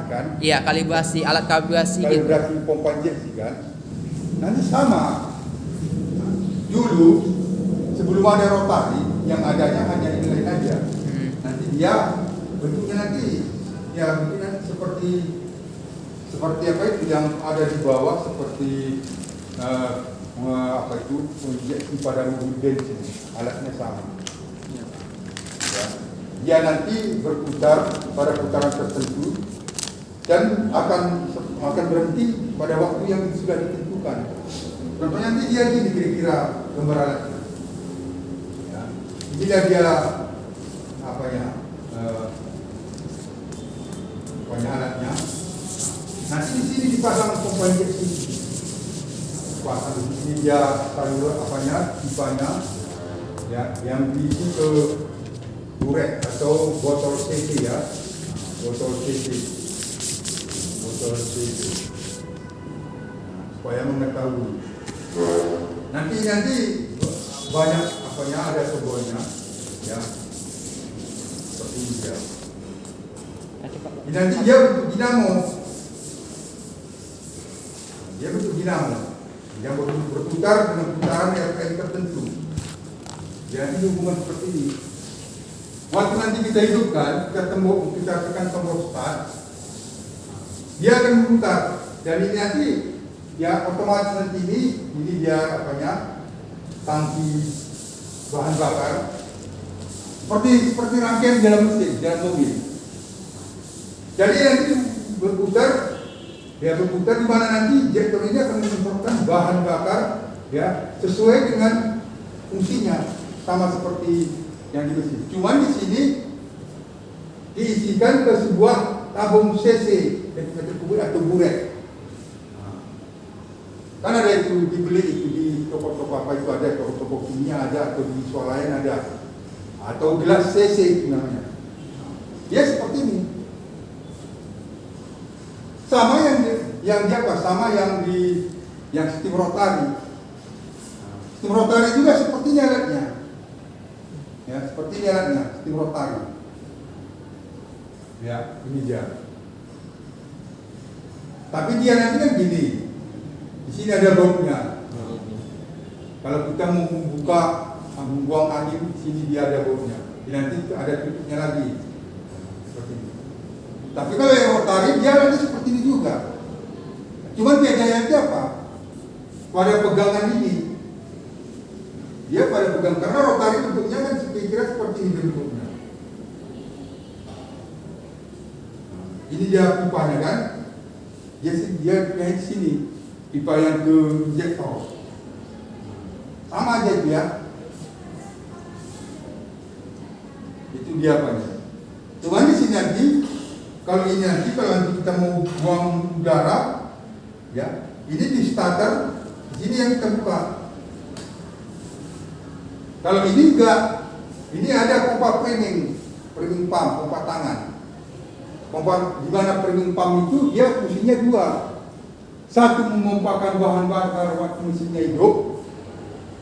kan? Iya, kalibrasi, alat kalibrasi gitu. Kalibrasi pompa injeksi kan? Nanti sama. Dulu sebelum ada rotari, yang adanya hanya inline aja. Nanti dia bentuknya nanti seperti apa itu yang ada di bawah, seperti injeksi pada mobil bensin, alatnya sama. Ya. Dia nanti berputar pada putaran tertentu dan akan berhenti pada waktu yang sudah ditentukan. Contohnya nanti dia gini kira-kira gambar alatnya. Ya. Inilah dia alatnya. Nanti di sini dipasang pompa injeksi. Di sini dia salur pipanya, ya, yang diisi ke burek atau botol CC ya, botol CC, supaya mengetahui. Nanti banyak ada tombolnya, ya, seperti ini ya. Nanti dia bentuk dinamo. Yang berputar dengan putaran RPM tertentu. Jadi hubungan seperti ini. Waktu nanti kita hidupkan, kita tekan tombol start, dia akan berputar. Dan ini nanti, ya otomatis nanti ini dia tangki bahan bakar. Seperti rangkaian dalam mesin, dalam mobil. Jadi nanti berputar di mana nanti injektor ini akan menyemprotkan bahan bakar ya sesuai dengan fungsinya, sama seperti yang di mesin. Cuman di sini diisikan ke sebuah tabung CC centimeter kubik atau burek. Kan ada itu dibeli itu di toko-toko apa itu ada, toko-toko kimia ada, atau di swalayan ada, atau gelas CC itu namanya. Dia seperti ini. Sama yang steam rotary. Steam rotary juga seperti ini alatnya. Ya, seperti ini alatnya, steam rotary. Ya, ini dia. Tapi dia nanti kan gini. Di sini ada bautnya. Kalau kita mau membuang angin, di sini dia ada bautnya. Nanti ada tutupnya lagi. Seperti ini. Tapi kalau yang rotary dia nanti seperti ini juga. Cuman bedanya apa? Pada pegangan ini, dia pada pegang, karena rotary bentuknya kan kira-kira seperti ini bentuknya. Ini dia pipanya kan? Dia di sini pipa yang ke injektor. Sama aja itu ya. Itu dia apanya. Cuman di sini nanti kalau nanti kita mau buang udara, ya, ini di starter, di sini yang kita buka. Kalau ini enggak, ini ada pompa priming pump, pompa tangan. Pompa di mana priming pump itu dia fungsinya dua. Satu memompakan bahan bakar waktu mesinnya hidup,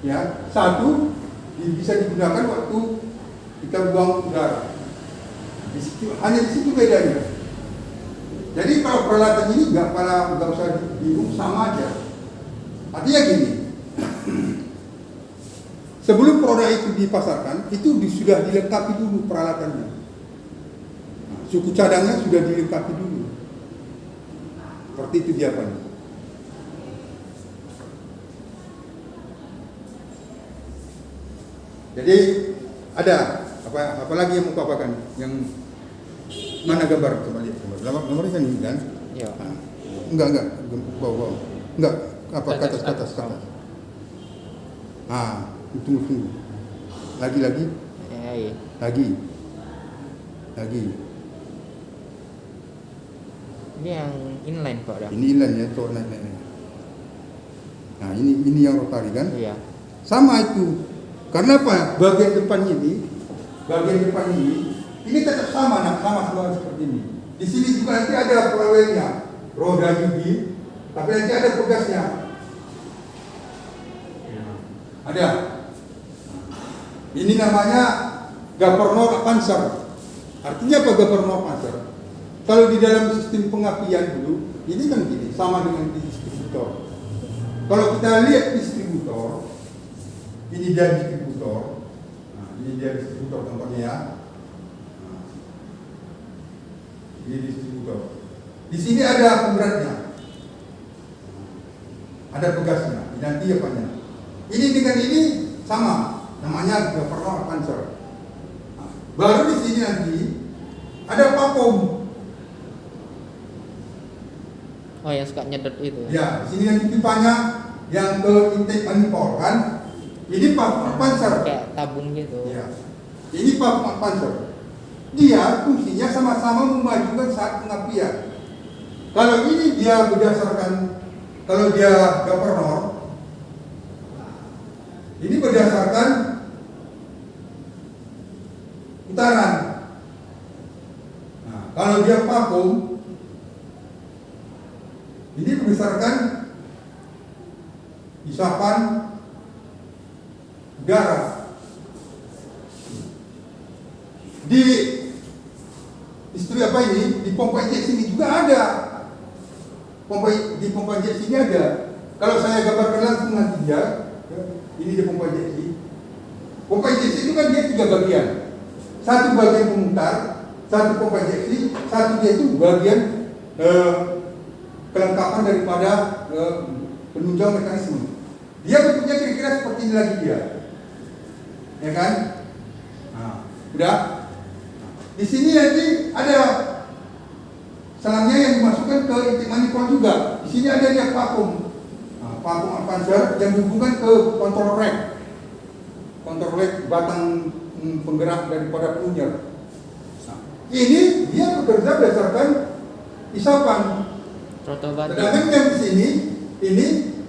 ya. Satu bisa digunakan waktu kita buang udara. Hanya di situ bedanya. Jadi kalau peralatan ini nggak usah bingung, sama aja. Artinya gini, sebelum produk itu dipasarkan, itu sudah dilengkapi dulu peralatannya. Suku cadangnya sudah dilengkapi dulu. Seperti itu dia Pak. Jadi ada apa lagi yang mau kau apakan? Yang mana gambar? Coba lihat gambarnya kan ini kan? Iya. Enggak bawah. Enggak, apa ke atas. Tunggu. Lagi. Lagi. Ini yang inline Pak dah. Ini inline ya, tuh naik. Nah, ini yang rotary kan? Iya. Sama itu. Karena apa? Bagian depan ini tetap sama semua seperti ini. Di sini juga nanti ada pelawelnya, roda gigi, tapi nanti ada pegasnya. Ada. Ini namanya Gopernor Panzer. Artinya apa Gopernor Panzer? Kalau di dalam sistem pengapian dulu, ini kan gini, sama dengan di distributor. Kalau kita lihat distributor, ini dia distributor. Nah, ini dia distributor contohnya ya. Nah, ini distributor. Di sini ada pemberatnya, ada pegasnya, nanti apanya. Ini dengan ini sama, namanya Governor Panzer. Nah, baru di sini nanti ada vakum. Oh, yang suka nyedot itu. Ya, di sini nanti pipanya yang ke intake manifold kan. Ini vakum Panzer. Kayak tabung gitu. Ya. Ini vakum Panzer. Dia fungsinya sama-sama memajukan saat pengapian. Kalau ini dia berdasarkan, kalau dia governor, ini berdasarkan putaran. Nah, kalau dia vakum, ini berdasarkan isapan udara. Di istri apa ini? Di pompa injeksi ini juga ada. Di pompa injeksi ini ada. Kalau saya gambarkan langsung nanti ya, ini di pompa injeksi. Pompa injeksi itu kan dia 3 bagian. Satu bagian pemutar, satu pompa injeksi, satu dia itu bagian kelengkapan daripada penunjang mekanisme. Dia bentuknya kira-kira seperti ini lagi dia, ya kan? Nah, udah. Di sini nanti ada selangnya yang dimasukkan ke intake manifold juga. Di sini ada dia vakum, vakum Panzer yang dihubungkan ke kontrol rack batang penggerak daripada penunjang. Nah, ini dia bekerja berdasarkan isapan. Protobadi. Sedangkan yang di sini ini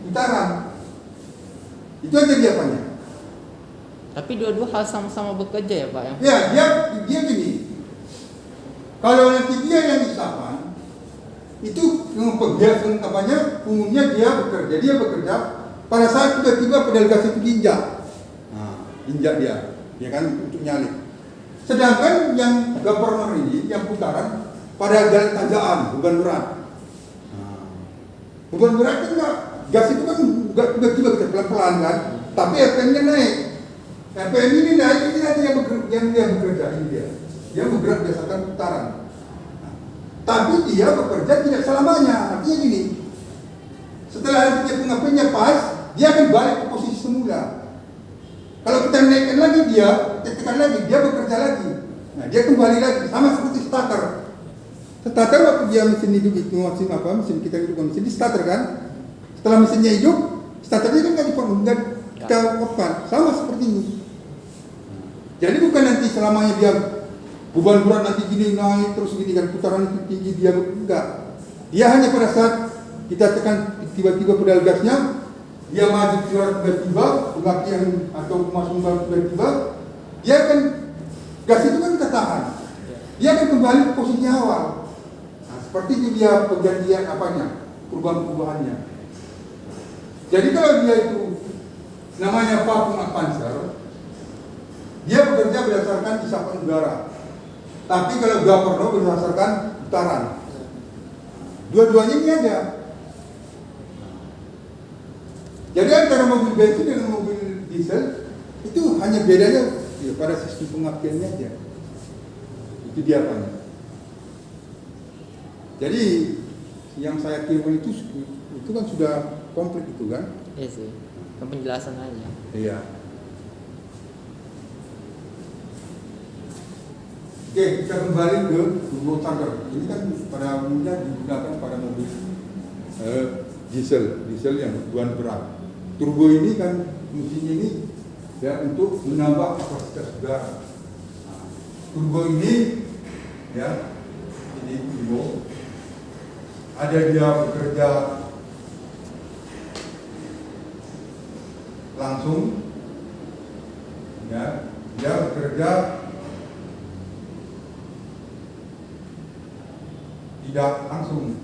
putaran. Itu aja dia apanya. Tapi dua-dua hal sama-sama bekerja ya Pak? Ya, dia gini. Kalau nanti dia yang isapan, itu yang kegiatan apanya, umumnya dia bekerja pada saat tiba-tiba pedal gas itu diinjak. Nah, injak dia, ya kan, untuk nyalip. Sedangkan yang governor ini, yang putaran pada jalan tanjakan, beban berat. Nah, beban berat kan enggak, gas itu kan enggak tiba-tiba kita pelan-pelan kan, tapi RPM-nya naik. RPM ini naik, ini nanti yang dia bekerja ini dia. Dia bergerak berdasarkan putaran. Nah, tapi dia bekerja tidak selamanya. Artinya gini, setelah dia pengapiannya pas, dia akan balik ke posisi semula. Kalau kita naikkan lagi dia, tekan lagi, dia bekerja lagi. Nah, dia kembali lagi, sama seperti starter. Starter waktu dia mesin hidup itu, mesin kita hidup mesin di starter kan. Setelah mesinnya hidup, starternya kan nggak kita opkan, sama seperti ini. Jadi bukan nanti selamanya dia beban berat nanti gini naik terus gini kan, putaran itu tinggi, dia enggak. Dia hanya pada saat kita tekan tiba-tiba pedal gasnya, dia maju tiba-tiba, pengapian atau pemasukan tiba-tiba, dia akan gas itu kan kita tahan, dia akan kembali ke posisi awal. Nah, seperti itu dia pergantian apanya, perubahan-perubahannya. Jadi kalau dia itu namanya vakum Panzer, dia bekerja berdasarkan isapan udara. Tapi kalau governor berdasarkan putaran. Dua-duanya ini ada. Jadi antara mobil bensin dan mobil diesel itu hanya bedanya ya, pada sistem pengapiannya aja. Itu dia apanya. Jadi yang saya kirim itu kan sudah komplit itu kan? Iya sih. Penjelasan aja. Iya. Oke, kita kembali ke turbo charger. Ini kan pada umumnya digunakan pada mobil diesel yang beban berat. Turbo ini kan fungsinya ini ya untuk menambah kapasitas udara. Nah, turbo ini ya, ini turbo. Ada dia bekerja langsung, ya, dia bekerja tidak langsung.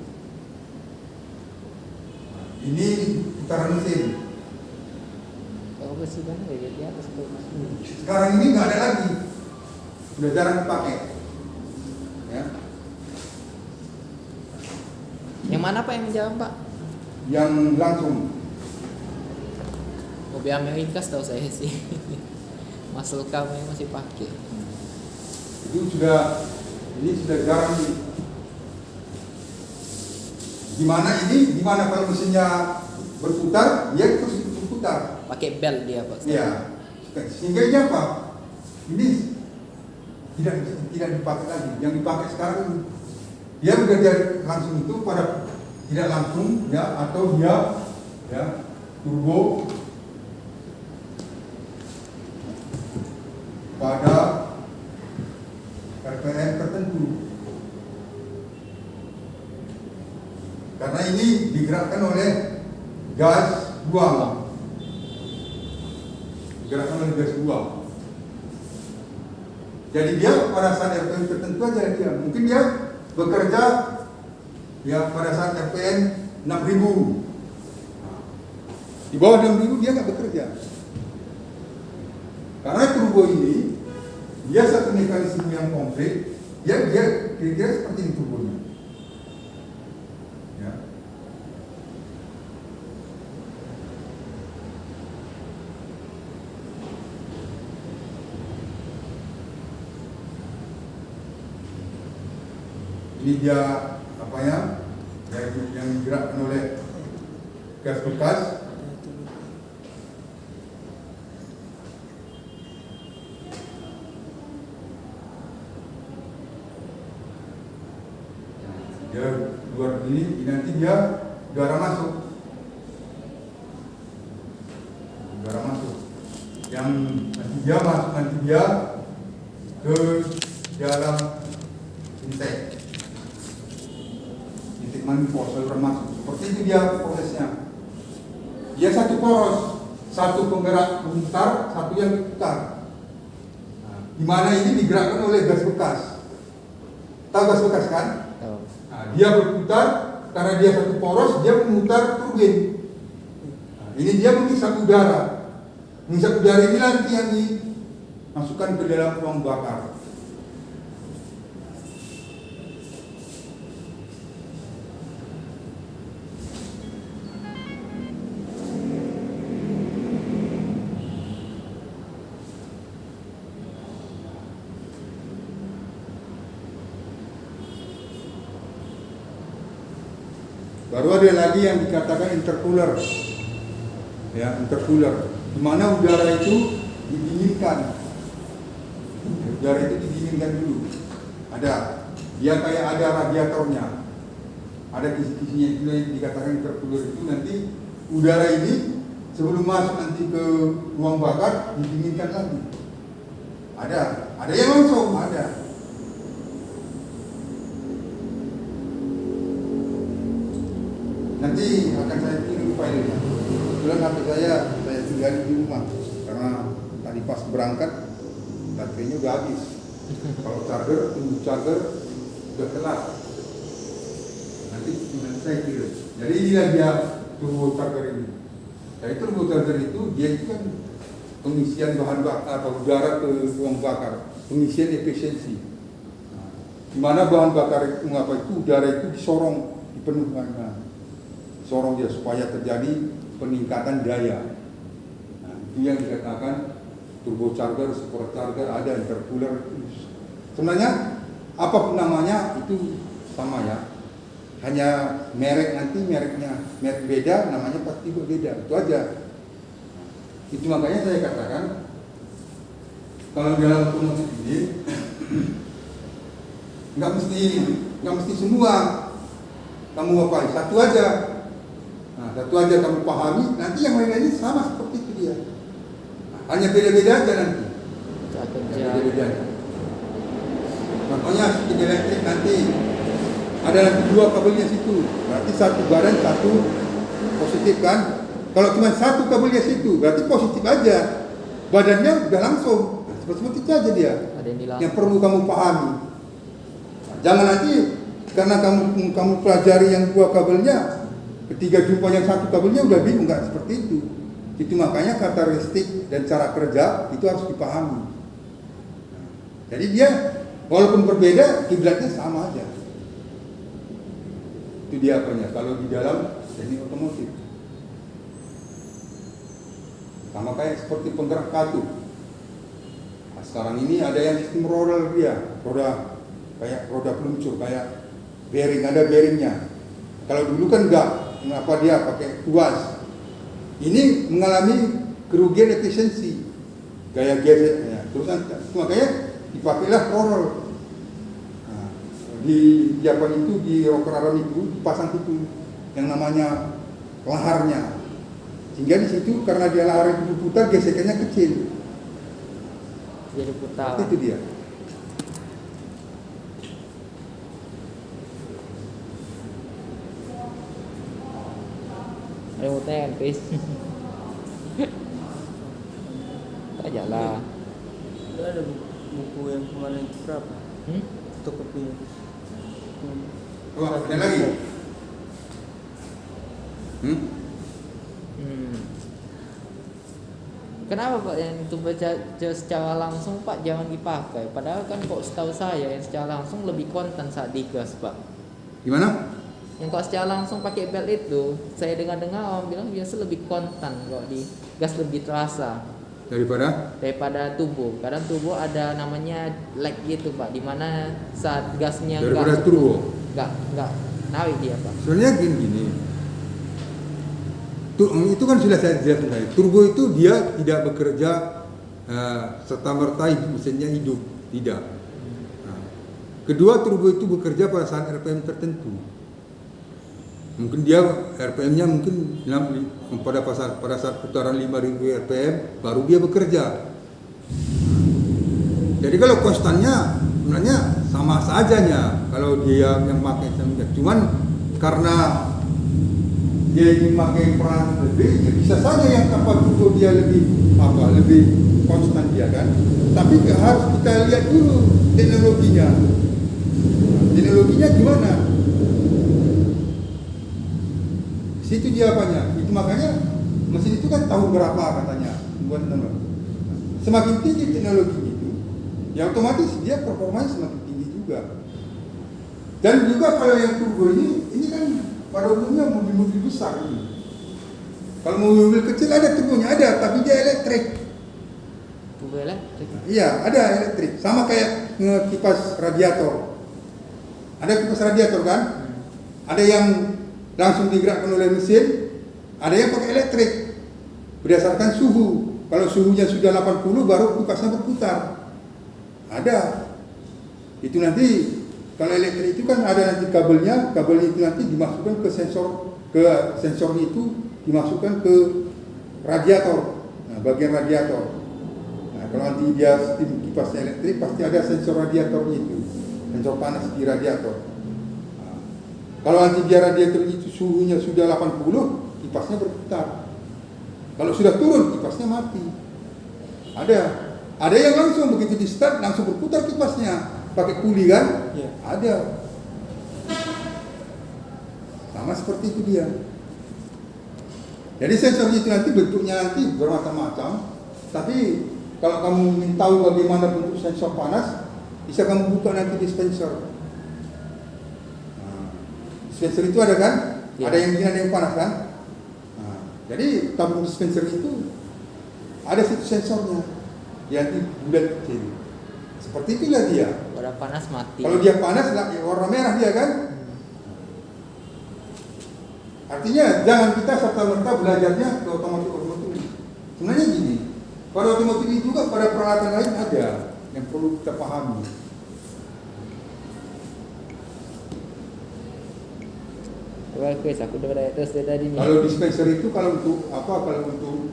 Nah, ini putaran mesin. Kalau besi kan ya di atas tuh. Sekarang ini nggak ada lagi, sudah jarang dipakai. Ya. Yang mana Pak yang menjawab Pak? Yang langsung. Mobil Amerika setahu saya sih. Muscle car yang masih pakai. Itu sudah, ini sudah jarang nih. Gimana kalau mesinnya berputar, dia terus berputar. Pakai belt dia Pak. Iya. Sehingga ini apa? Ini tidak dipakai lagi. Yang dipakai sekarang dia bekerja langsung itu pada tidak langsung ya, atau dia ya turbo pada RPM tertentu. Karena ini digerakkan oleh gas buang. Digerakkan oleh gas buang. Jadi dia pada saat RPM tertentu aja dia. Mungkin dia bekerja ya pada saat RPM 6.000. Di bawah 6.000 dia nggak bekerja. Karena turbo ini dia satu mekanisme yang komplit, dia kira-kira seperti ini turbonya. Ya. Ini dia apa ya? Yang digerakkan oleh gas bekas. Dia luar ini nanti dia udara masuk. Udara masuk. Yang nanti dia masuk ke dalam intake manifold saluran masuk. Seperti itu dia prosesnya. Dia satu poros, satu penggerak pemutar, satu yang diputar. Nah, di mana ini digerakkan oleh gas bekas. Tahu gas bekas kan? Nah, dia berputar karena dia satu poros, dia memutar turbin. Nah, ini dia menghisap udara. Menghisap udara ini nanti yang dimasukkan ke dalam ruang bakar. Baru ada lagi yang dikatakan intercooler, ya intercooler, di mana udara itu didinginkan, udara itu didinginkan dulu. Ada, dia kayak ada radiatornya, ada kisi-kisinya itu yang dikatakan intercooler itu nanti udara ini sebelum masuk nanti ke ruang bakar didinginkan lagi. Ada yang langsung ada. Nanti akan saya kirim filenya. Kebetulan HP saya tinggal di rumah karena tadi pas berangkat baterainya udah habis. Kalau tunggu charger udah kelar. Nanti saya kirim. Jadi inilah dia turbo charger ini. Jadi turbo charger itu dia itu kan pengisian bahan bakar atau udara ke ruang bakar, pengisian efisiensi. Nah, di mana bahan bakar itu udara itu disorong, dipenuhkan. Sorong dia supaya terjadi peningkatan daya. Nah, itu yang dikatakan turbocharger, supercharger, ada intercooler. Sebenarnya apapun namanya itu sama ya. Hanya merek nanti merek beda, namanya pasti berbeda. Itu aja. Itu makanya saya katakan kalau dalam otomotif ini nggak mesti semua kamu apa satu aja. Nah, satu aja kamu pahami, nanti yang lain-lain sama seperti itu dia. Nah, hanya beda-beda aja nanti. Beda-beda aja. Contohnya speed elektrik nanti ada nanti dua kabelnya situ, berarti satu badan satu positif kan? Kalau cuma satu kabelnya situ, berarti positif aja. Badannya udah langsung. Nah, seperti itu aja dia. Yang perlu kamu pahami. Nah, jangan nanti karena kamu pelajari yang dua kabelnya, ketika jumpa yang satu kabelnya udah bingung, nggak seperti itu. Itu makanya karakteristik dan cara kerja itu harus dipahami. Jadi dia walaupun berbeda, kiblatnya sama aja. Itu dia apanya. Kalau di dalam teknik otomotif, sama kayak seperti penggerak katup. Nah, sekarang ini ada yang sistem roller dia, roda kayak roda peluncur, kayak bearing, ada bearingnya. Kalau dulu kan enggak, mengapa dia pakai tuas? Ini mengalami kerugian efisiensi, gaya geseknya. Terus makanya dipakailah roller. Nah, di Jepang itu, di rocker aron itu dipasang itu yang namanya laharnya. Sehingga di situ karena dia lahar itu putar, gesekannya kecil. Jadi putar. Itu dia. Ada muter kan, Chris? Tak jalan. Itu ada buku yang kemarin itu berapa? Fotokopi. Oh, ada lagi? Kenapa Pak yang itu baca secara langsung Pak jangan dipakai? Padahal kan kok setahu saya yang secara langsung lebih kontan saat digas Pak. Gimana? Yang kalau secara langsung pakai belt itu, saya dengar-dengar orang bilang biasa lebih kontan kalau di gas, lebih terasa daripada turbo. Kadang turbo ada namanya lag gitu Pak, dimana saat gasnya Daripada turbo. nggak narik dia Pak. Sebenarnya gini. Itu kan sudah saya jelaskan tadi. Turbo itu dia tidak bekerja serta merta mesinnya hidup, tidak. Nah, kedua, turbo itu bekerja pada saat RPM tertentu. Mungkin dia RPM-nya mungkin pada saat putaran 5000 RPM baru dia bekerja. Jadi kalau konstannya sebenarnya sama sajanya kalau dia yang pakai, cuman karena dia ingin pakai peran lebih, ya bisa saja yang kapal turbo dia lebih konstan dia kan. Tapi harus kita lihat dulu teknologinya. Teknologinya gimana? Situ dia apanya? Itu makanya mesin itu kan tahun berapa katanya buat teman. Semakin tinggi teknologi itu, ya otomatis dia performanya semakin tinggi juga. Dan juga kalau yang turbo ini kan pada umumnya mobil-mobil besar ini. Kalau mobil kecil ada turbonya, ada, tapi dia elektrik. Turbo elektrik? Iya, ada elektrik. Sama kayak kipas radiator. Ada kipas radiator kan? Ada yang langsung digerakkan oleh mesin, ada yang pakai elektrik. Berdasarkan suhu. Kalau suhunya sudah 80 baru kipasnya berputar. Ada. Itu nanti kalau elektrik itu kan ada nanti kabelnya itu nanti dimasukkan ke sensor itu dimasukkan ke radiator. Nah, bagian radiator. Nah, kalau nanti dia sistem kipasnya elektrik pasti ada sensor radiatornya itu, sensor panas di radiator. Nah, kalau nanti dia radiator itu suhunya sudah 80, kipasnya berputar. Kalau sudah turun, kipasnya mati. Ada yang langsung begitu di start langsung berputar kipasnya. Pakai kuli kan? Ya. Ada. Sama seperti itu dia. Jadi sensor itu nanti bentuknya nanti bermacam-macam. Tapi kalau kamu ingin tahu bagaimana bentuk sensor panas, bisa kamu buka nanti dispenser. Nah, dispenser itu ada kan? Ya. Ada yang dingin, ada yang panas kan? Nah, jadi tabung dispenser itu ada situ sensornya. Yang di bulat kecil. Seperti itulah dia. Kalau panas mati. Kalau dia panas, ya warna merah dia kan. Artinya jangan kita serta-merta belajarnya ke otomotif. Sebenarnya gini, pada otomotif itu juga pada peralatan lain ada yang perlu kita pahami. Bagus, aku udah belajar terus dari tadi nih. Kalau dispenser itu kalau untuk apa? Kalau untuk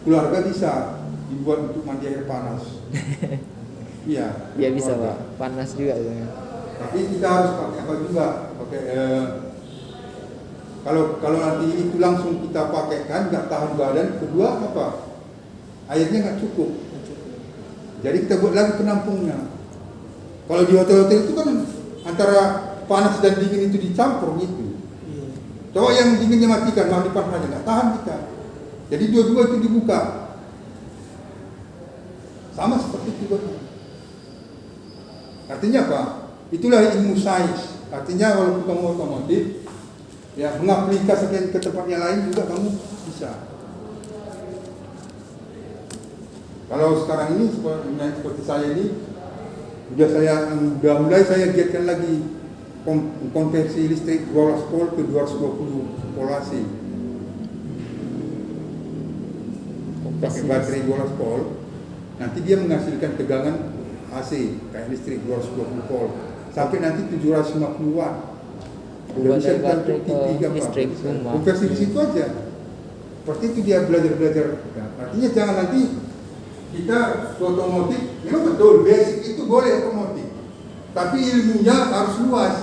keluarga bisa dibuat untuk mandi air panas. Iya. Ya bisa keluarga. Pak, panas juga ya. Tapi kita harus pakai apa juga? Pakai kalau nanti itu langsung kita pakaikan nggak tahan badan. Kedua apa? Airnya nggak cukup. Jadi kita buat lagi penampungnya. Kalau di hotel-hotel itu kan antara panas dan dingin itu dicampur gitu. Coba yang dinginnya matikan, mau dipanas aja nggak tahan kita. Jadi dua-dua itu dibuka. Sama seperti itu. Artinya apa? Itulah ilmu sains. Artinya kalau kamu otomotif, ya mengaplikasikan ke tempat yang lain juga kamu bisa. Kalau sekarang ini seperti saya ini, udah mulai saya giatkan lagi konversi listrik 12 volt ke 220 volt AC. Pakai baterai 12 volt, nanti dia menghasilkan tegangan AC kayak listrik 220 volt sampai nanti 750 watt. Udah bisa Dari baterai untuk TV ke listrik rumah. konversi di situ aja. Seperti itu dia belajar. Nah, artinya jangan nanti kita otomotif, memang betul basic itu boleh otomotif, tapi ilmunya harus luas.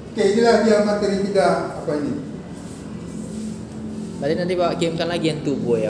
Oke, inilah dia materi kita apa ini. Berarti nanti Pak kirimkan lagi yang turbo ya.